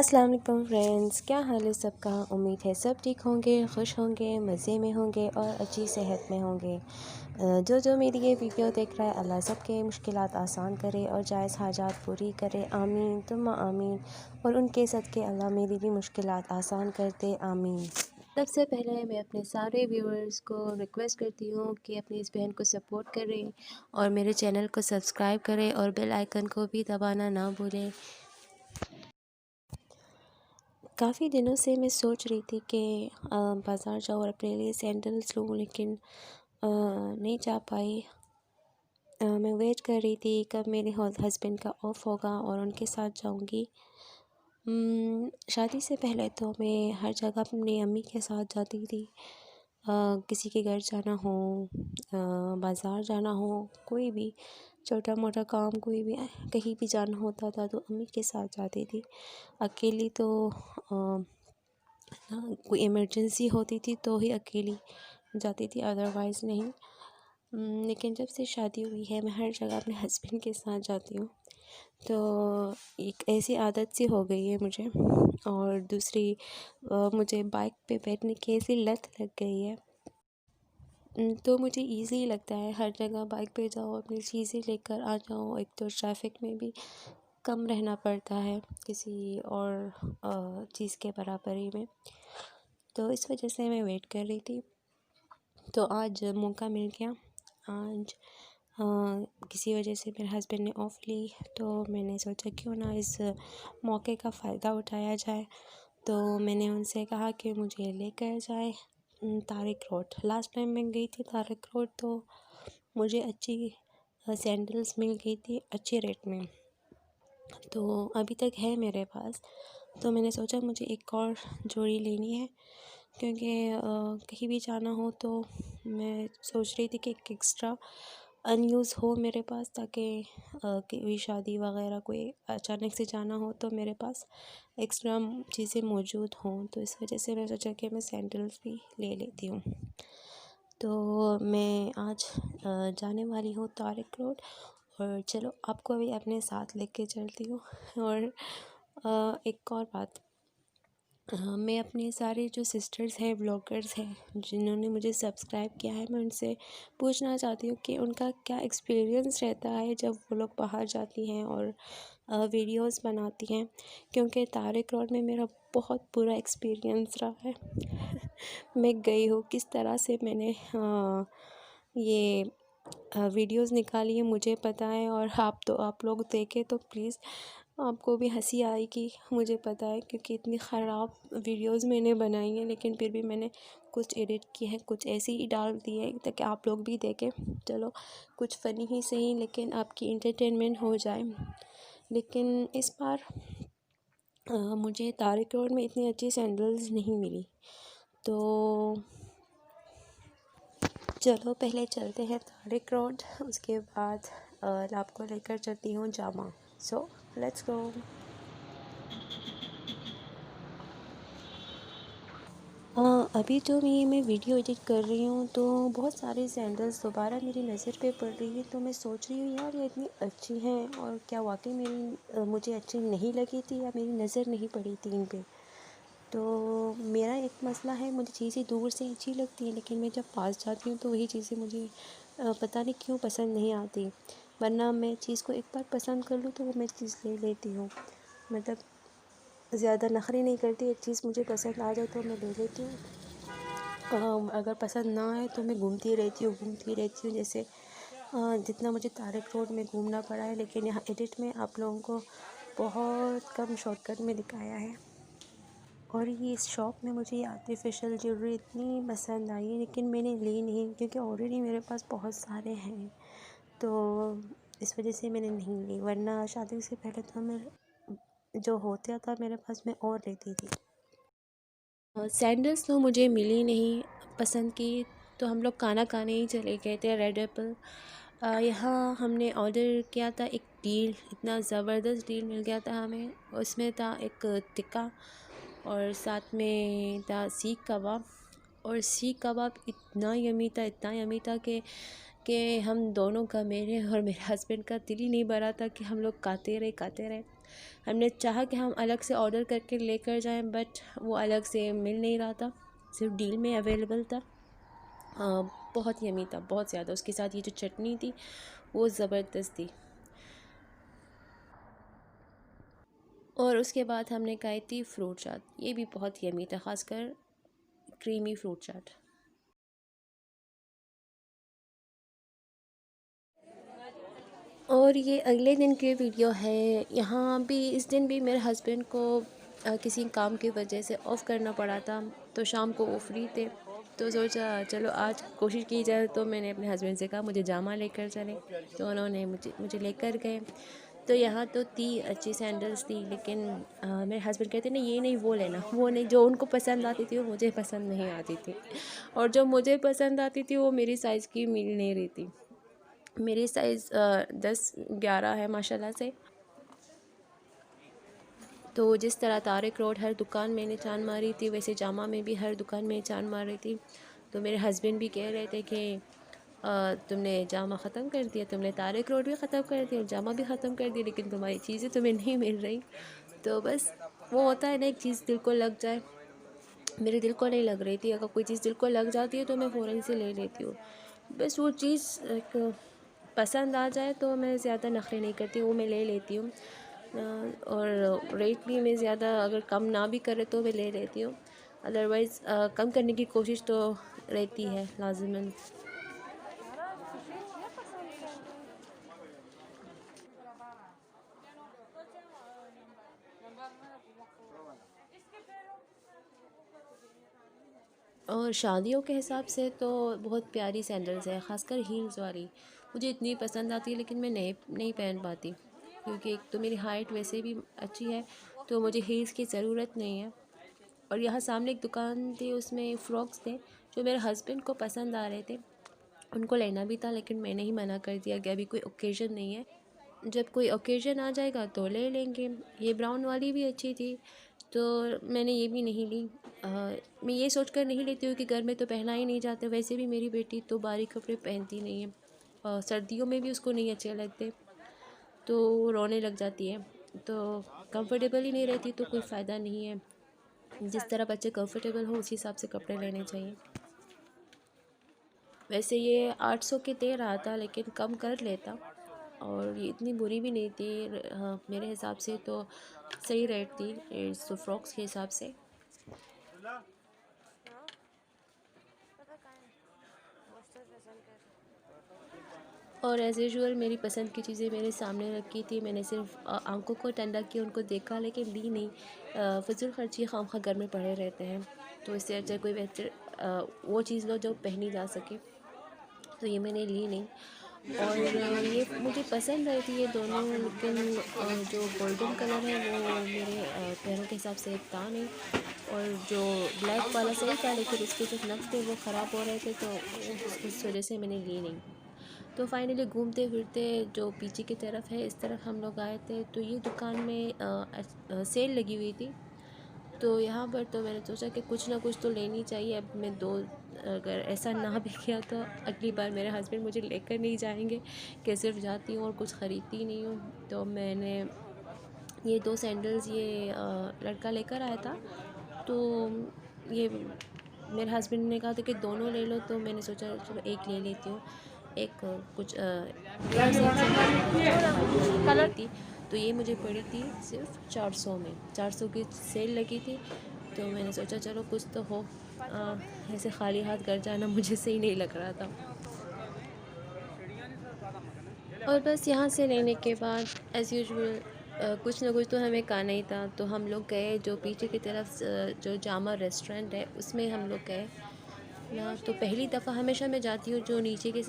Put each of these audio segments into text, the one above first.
अस्सलाम वालेकुम फ्रेंड्स, क्या हाल है सबका। उम्मीद है सब ठीक होंगे, खुश होंगे, मज़े में होंगे और अच्छी सेहत में होंगे। जो मेरी ये वीडियो देख रहा है, अल्लाह सबके मुश्किलात आसान करे और जायज़ हाजात पूरी करे, आमीन तुम्मा आमीन। और उनके सदक़े अल्लाह मेरी भी मुश्किलात आसान कर दे, आमीन। सबसे पहले मैं अपने सारे व्यूअर्स को रिक्वेस्ट करती हूँ कि अपनी इस बहन को सपोर्ट करें और मेरे चैनल को सब्सक्राइब करें और बेल आइकन को भी दबाना ना भूलें। काफ़ी दिनों से मैं सोच रही थी कि बाज़ार जाऊँ और अपने लिए सैंडल्स लूँ, लेकिन नहीं जा पाई। मैं वेट कर रही थी कब मेरे हस्बैंड का ऑफ़ होगा और उनके साथ जाऊँगी। शादी से पहले तो मैं हर जगह अपनी अम्मी के साथ जाती थी। किसी के घर जाना हो, बाज़ार जाना हो, कोई भी छोटा मोटा काम, कोई भी कहीं भी जाना होता था तो अम्मी के साथ जाती थी। अकेली तो कोई इमरजेंसी होती थी तो ही अकेली जाती थी, अदरवाइज़ नहीं। लेकिन जब से शादी हुई है मैं हर जगह अपने हस्बैंड के साथ जाती हूँ, तो एक ऐसी आदत सी हो गई है मुझे। और दूसरी मुझे बाइक पे बैठने की ऐसी लत लग गई है। तो मुझे ईज़ी लगता है हर जगह बाइक पे जाओ, अपनी चीज़ें लेकर आ जाओ। एक तो ट्रैफिक में भी कम रहना पड़ता है किसी और चीज़ के बराबरी में। तो इस वजह से मैं वेट कर रही थी, तो आज मौका मिल गया। आज किसी वजह से मेरे हस्बैंड ने ऑफ़ ली, तो मैंने सोचा क्यों ना इस मौके का फ़ायदा उठाया जाए। तो मैंने उनसे कहा कि मुझे लेकर जाए तारिक रोड। लास्ट टाइम मैं गई थी तारिक रोड, तो मुझे अच्छी सैंडल्स मिल गई थी अच्छे रेट में, तो अभी तक है मेरे पास। तो मैंने सोचा मुझे एक और जोड़ी लेनी है, क्योंकि कहीं भी जाना हो तो मैं सोच रही थी कि एक एक्स्ट्रा अनयूज़ हो मेरे पास, ताकि कोई शादी वगैरह कोई अचानक से जाना हो तो मेरे पास एक्स्ट्रा चीज़ें मौजूद हों। तो इस वजह से मैं सोचा कि मैं सैंडल्स भी ले लेती हूँ। तो मैं आज जाने वाली हूँ तारिक रोड, और चलो आपको भी अपने साथ लेके चलती हूँ। और एक और बात, मैं अपने सारे जो सिस्टर्स हैं, ब्लॉगर्स हैं, जिन्होंने मुझे सब्सक्राइब किया है, मैं उनसे पूछना चाहती हूँ कि उनका क्या एक्सपीरियंस रहता है जब वो लोग बाहर जाती हैं और वीडियोस बनाती हैं, क्योंकि तारिक रोड में मेरा बहुत बुरा एक्सपीरियंस रहा है। मैं गई हूँ, किस तरह से मैंने ये वीडियोस निकाली है मुझे पता है, और आप लोग देखें तो प्लीज़ आपको भी हंसी आएगी, मुझे पता है, क्योंकि इतनी ख़राब वीडियोस मैंने बनाई हैं, लेकिन फिर भी मैंने कुछ एडिट किए हैं, कुछ ऐसे ही डाल दिए हैं ताकि आप लोग भी देखें। चलो कुछ फ़नी ही सही, लेकिन आपकी एंटरटेनमेंट हो जाए। लेकिन इस बार मुझे तारिक रोड में इतनी अच्छी सैंडल्स नहीं मिली, तो चलो पहले चलते हैं तारिक रोड, उसके बाद आपको लेकर चलती हूँ जामा। So let's go. अभी जो मैं वीडियो एडिट कर रही हूँ, तो बहुत सारे सैंडल्स दोबारा मेरी नज़र पे पड़ रही है, तो मैं सोच रही हूँ यार ये इतनी अच्छी हैं, और क्या वाकई मुझे अच्छी नहीं लगी थी, या मेरी नज़र नहीं पड़ी थी इन पे। तो मेरा एक मसला है, मुझे चीज़ें दूर से अच्छी लगती हैं, लेकिन मैं जब पास जाती हूँ तो वही चीज़ें मुझे पता नहीं क्यों पसंद नहीं आती। वरना मैं चीज़ को एक बार पसंद कर लूँ तो वो मैं चीज़ ले लेती हूँ, मतलब ज़्यादा नखरे नहीं करती। एक चीज़ मुझे पसंद आ जाए तो मैं ले लेती हूँ, अगर पसंद ना आए तो मैं घूमती रहती हूँ। जैसे जितना मुझे तारिक रोड में घूमना पड़ा है, लेकिन यहाँ एडिट में आप लोगों को बहुत कम शॉर्टकट में दिखाया है। और ये इस शॉप में मुझे ये आर्टिफिशियल ज्वेलरी इतनी पसंद आई, लेकिन मैंने ली नहीं, क्योंकि ऑलरेडी मेरे पास बहुत सारे हैं, तो इस वजह से मैंने नहीं ली। वरना शादी से पहले तो मैं जो होता था मेरे पास, मैं और लेती थी। सैंडल्स तो मुझे मिली नहीं पसंद की, तो हम लोग खाना खाने ही चले गए थे रेड एप्पल। यहाँ हमने ऑर्डर किया था एक डील, इतना ज़बरदस्त डील मिल गया था हमें। उसमें था एक टिक्का और साथ में था सीख कबाब। और सीख कबाब इतना यमी था, इतना यमी था कि हम दोनों का, मेरे और मेरे हस्बैंड का दिल ही नहीं भरा था कि हम लोग खाते रहे। हमने चाहा कि हम अलग से ऑर्डर करके लेकर जाएं, बट वो अलग से मिल नहीं रहा था, सिर्फ डील में अवेलेबल था। बहुत यमी था, बहुत ज़्यादा। उसके साथ ये जो चटनी थी वो ज़बरदस्त थी। और उसके बाद हमने खाई थी फ्रूट चाट, ये भी बहुत यमी था, ख़ासकर क्रीमी फ्रूट चाट। और ये अगले दिन की वीडियो है। यहाँ भी इस दिन भी मेरे हस्बैंड को किसी काम की वजह से ऑफ़ करना पड़ा था, तो शाम को वो फ्री थे, तो सोचा चलो आज कोशिश की जाए। तो मैंने अपने हस्बैंड से कहा मुझे जामा लेकर चले, तो उन्होंने मुझे लेकर गए। तो यहाँ तो थी अच्छी सैंडल्स थी, लेकिन मेरे हस्बैंड कहते ना ये नहीं वो लेना, वो नहीं। जो उनको पसंद आती थी वो मुझे पसंद नहीं आती थी, और जो मुझे पसंद आती थी वो मेरी साइज़ की मिल नहीं रही थी। मेरी साइज़ 10-11 है माशाल्लाह से। तो जिस तरह तारिक रोड हर दुकान मैंने जान मारी थी, वैसे जामा में भी हर दुकान में जान मार रही थी। तो मेरे हस्बैंड भी कह रहे थे कि तुमने जामा ख़त्म कर दिया, तुमने तारिक रोड भी ख़त्म कर दिया, जामा भी ख़त्म कर दिया, लेकिन तुम्हारी चीज़ें तुम्हें नहीं मिल रही। तो बस वो होता है ना, एक चीज़ दिल को लग जाए। मेरे दिल को नहीं लग रही थी। अगर कोई चीज़ दिल को लग जाती है तो मैं फ़ौरन से ले लेती हूँ। बस वो चीज़ एक पसंद आ जाए तो मैं ज़्यादा नखरे नहीं करती, वो मैं ले लेती हूँ। और रेट भी मैं ज़्यादा अगर कम ना भी करे तो मैं ले लेती हूँ, अदरवाइज़ कम करने की कोशिश तो रहती है लाज़िमन। और शादियों के हिसाब से तो बहुत प्यारी सैंडल्स है, ख़ासकर हील्स वाली मुझे इतनी पसंद आती है, लेकिन मैं नहीं पहन पाती, क्योंकि एक तो मेरी हाइट वैसे भी अच्छी है, तो मुझे हील्स की ज़रूरत नहीं है। और यहाँ सामने एक दुकान थी, उसमें फ़्रॉक्स थे जो मेरे हस्बैंड को पसंद आ रहे थे, उनको लेना भी था, लेकिन मैंने ही मना कर दिया कि अभी कोई ओकेज़न नहीं है, जब कोई ओकेज़न आ जाएगा तो ले लेंगे। ये ब्राउन वाली भी अच्छी थी, तो मैंने ये भी नहीं ली। मैं ये सोचकर नहीं लेती हूँ कि घर में तो पहना ही नहीं जाता, वैसे भी मेरी बेटी तो बारीक कपड़े पहनती नहीं है, सर्दियों में भी उसको नहीं अच्छे लगते, तो रोने लग जाती है, तो कंफर्टेबल ही नहीं रहती, तो कोई फ़ायदा नहीं है। जिस तरह बच्चे कंफर्टेबल हो उसी हिसाब से कपड़े लेने चाहिए। वैसे ये 800 के दे रहा था, लेकिन कम कर लेता, और ये इतनी बुरी भी नहीं थी। हाँ, मेरे हिसाब से तो सही रेट थी इस फ्रॉक्स के हिसाब से। और एज़ यूजुअल मेरी पसंद की चीज़ें मेरे सामने रखी थी, मैंने सिर्फ आंखों को ठंडा किया, उनको देखा, लेकिन ली नहीं। फ़िज़ूल ख़र्ची खामख़ा घर में पड़े रहते हैं, तो इससे अच्छा कोई बेहतर वो चीज़ लो जो पहनी जा सके, तो ये मैंने ली नहीं। और ये मुझे पसंद आई थी ये दोनों, लेकिन जो गोल्डन कलर है वो मेरे पैरों के हिसाब से था नहीं, और जो ब्लैक वाला सही था, लेकिन उसके जो नक्स थे वो ख़राब हो रहे थे, तो उस वजह से मैंने ली नहीं। तो फाइनली घूमते फिरते जो पीछे की तरफ है, इस तरफ हम लोग आए थे, तो ये दुकान में सेल लगी हुई थी, तो यहाँ पर तो मैंने सोचा कि कुछ ना कुछ तो लेनी चाहिए। अब मैं दो, अगर ऐसा ना भी किया तो अगली बार मेरे हस्बैंड मुझे लेकर नहीं जाएंगे कि सिर्फ जाती हूँ और कुछ ख़रीदती नहीं हूँ। तो मैंने ये दो सैंडल्स, ये लड़का लेकर आया था, तो ये मेरे हस्बैंड ने कहा था कि दोनों ले लो, तो मैंने सोचा चलो एक ले लेती हूँ। एक कुछ कलर थी, तो ये मुझे पड़ी थी सिर्फ 400 में, 400 की सेल लगी थी, तो मैंने सोचा चलो कुछ तो हो। ऐसे खाली हाथ घर जाना मुझे सही नहीं लग रहा था। और बस यहाँ से लेने के बाद एज़ यूजुअल कुछ ना कुछ तो हमें खाना ही था, तो हम लोग गए जो पीछे की तरफ जो जामा रेस्टोरेंट है उसमें हम लोग गए ना। तो पहली दफ़ा हमेशा मैं जाती हूँ जो नीचे की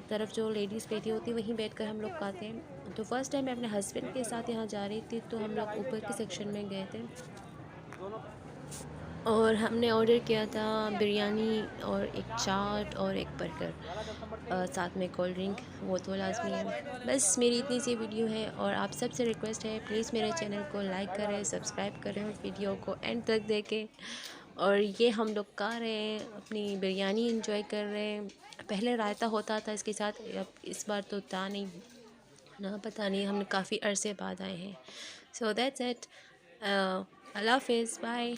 तरफ जो लेडीज़ बैठी होती है वहीं बैठकर हम लोग खाते हैं। तो फर्स्ट टाइम मैं अपने हस्बैंड के साथ यहाँ जा रही थी, तो हम लोग ऊपर के सेक्शन में गए थे। और हमने ऑर्डर किया था बिरयानी और एक चाट और एक बर्गर, साथ में कोल्ड ड्रिंक, वो तो लाजमी है। बस मेरी इतनी सी वीडियो है और आप सबसे रिक्वेस्ट है प्लीज़ मेरे चैनल को लाइक करें, सब्सक्राइब करें, उस वीडियो को एंड तक देखें। और ये हम लोग खा रहे हैं, अपनी बिरयानी इंजॉय कर रहे हैं। पहले रायता होता था इसके साथ, अब इस बार तो था नहीं ना, पता नहीं, हमने काफ़ी अरसे बाद आए हैं। सो दैट्स इट, अल्लाह हाफिज़, बाय।